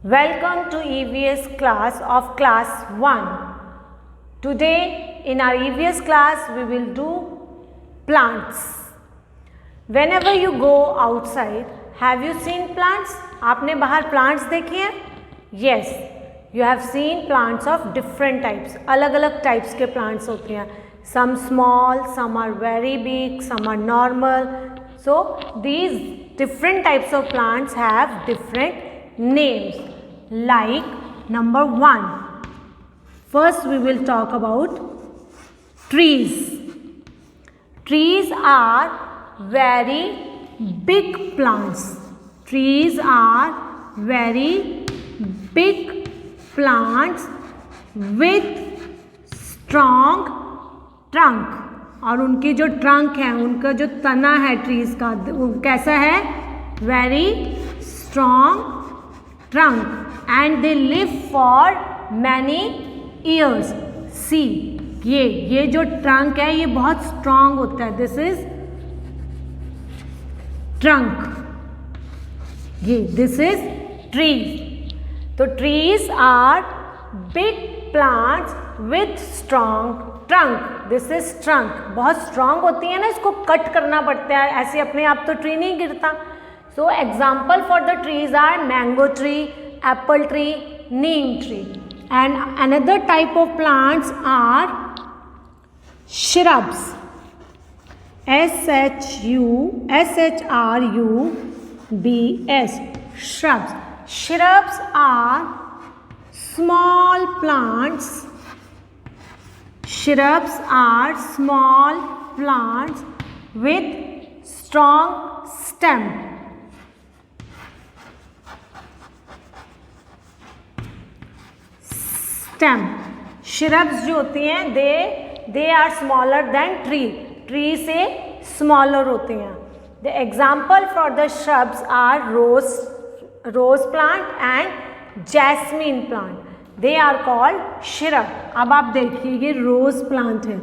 Welcome to EVS class of class 1. Today in our EVS class we will do plants. Whenever you go outside, have you seen plants? आपने बाहर plants देखे हैं? Yes, you have seen plants of different types. अलग अलग types के plants होते हैं. Some small, some are very big, some are normal. So these different types of plants have different names. Like number 1, first we will talk about trees. Trees are very big plants. Trees are very big plants with strong trunk. और उनकी जो trunk है, उनका जो तना है trees का, वो कैसा है? Very strong trunk and they live for many years. See, ये जो trunk है ये बहुत strong होता है. This is trunk. this is trees. तो trees are big plants with strong trunk. This is trunk. बहुत strong होती है ना, इसको cut करना पड़ता है, ऐसे अपने आप तो tree नहीं गिरता. So example for the trees are mango tree, apple tree, neem tree. And another type of plants are shrubs. S-H-R-U-B-S. Shrubs. Shrubs are small plants. Shrubs are small plants with strong stem. Stem. Shrubs जो होती हैं they are smaller than tree से smaller होते हैं. The example for the shrubs are rose plant and jasmine plant. They are called shrub. अब आप देखिए ये rose plant है.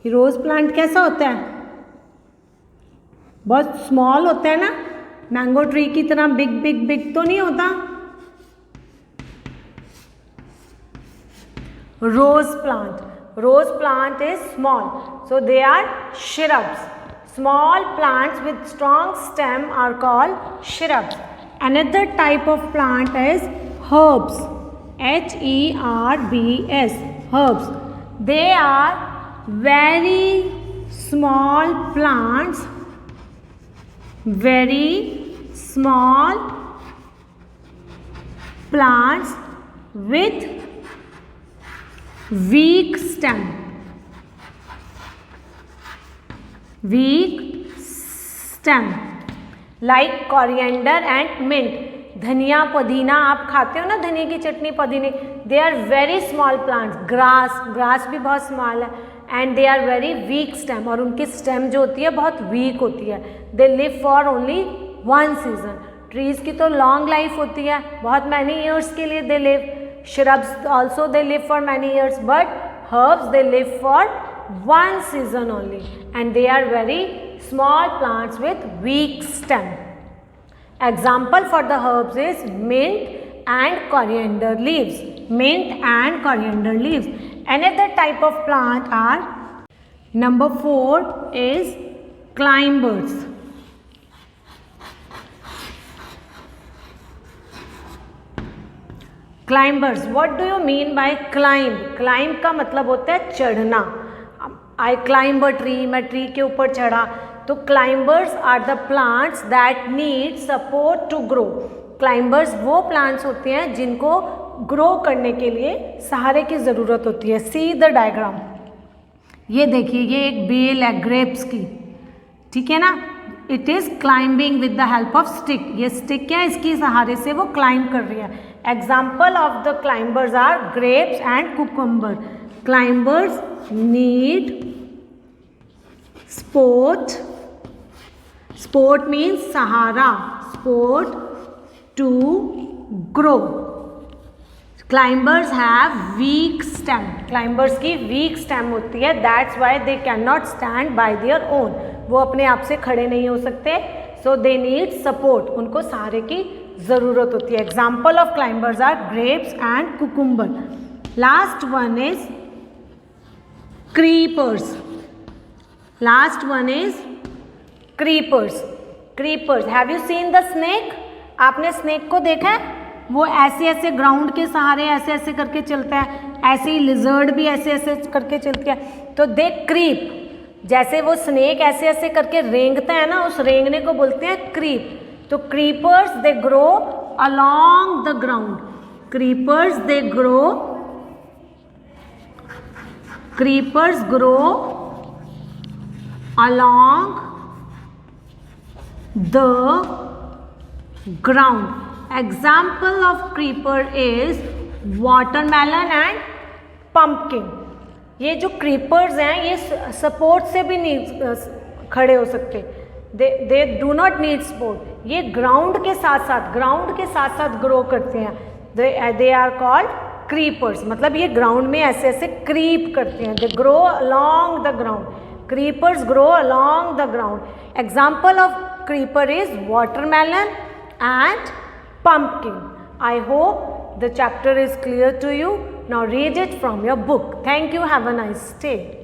ये rose plant कैसा होता है? बहुत small होता है ना, मैंगो ट्री की तरह बिग तो नहीं होता. Rose plant is small, so they are shrubs. Small plants with strong stem are called shrubs. Another type of plant is herbs. H-E-R-B-S. Herbs. They are very small plants. Very small plants with weak stem. Like coriander and mint. धनिया पुदीना आप खाते हो ना, धनिया की चटनी पुदीने. They are very small plants. grass भी बहुत small है. And they are very weak stem. और उनकी stem जो होती है बहुत weak होती है. They live for only one season. Trees की तो long life होती है, बहुत many years के लिए they live. Shrubs also they live for many years, but herbs they live for one season only, and they are very small plants with weak stem. Example for the herbs is mint and coriander leaves. Mint and coriander leaves. Another type of plant are number 4 is climbers. Climbers. What do you mean by climb? Climb का मतलब होता है चढ़ना. I climb a tree. मैं tree के ऊपर चढ़ा. तो climbers are the plants that need support to grow. Climbers वो plants होते हैं जिनको grow करने के लिए सहारे की ज़रूरत होती है. See the diagram. ये देखिए, ये एक बेल है grapes की, ठीक है ना. It is climbing with the help of stick. ये stick क्या है, इसकी सहारे से वो climb कर रही है. Example of the climbers are grapes and cucumber. Climbers need support. Support means sahara. Support to grow. Climbers have weak stem. Climbers की weak stem होती है. That's why they cannot stand by their own. वो अपने आप से खड़े नहीं हो सकते. So they need support. उनको सहारे की ज़रूरत होती है. Example of climbers are grapes and cucumber. Last one is creepers. Last one is creepers. Creepers, have you seen the snake? आपने स्नेक को देखा है? वो ऐसे ऐसे ग्राउंड के सहारे ऐसे ऐसे करके चलता है. ऐसे ही लिजर्ड भी ऐसे ऐसे करके चलती है. तो दे क्रीप. जैसे वो स्नेक ऐसे ऐसे करके रेंगता है ना, उस रेंगने को बोलते हैं क्रीप. तो creepers they grow along the ground. Creepers they grow, creepers grow along the ground. Example of creeper is watermelon and pumpkin. ये जो creepers हैं ये सपोर्ट से भी नहीं खड़े हो सकते. They do not need support. ये ग्राउंड के साथ साथ ग्रो करते हैं. They are called creepers. मतलब ये ग्राउंड में ऐसे ऐसे क्रीप करते हैं. They grow along the ground. Creepers grow along the ground. Example of creeper is watermelon and pumpkin. I hope the chapter is clear to you. Now read it from your book. Thank you. Have a nice day.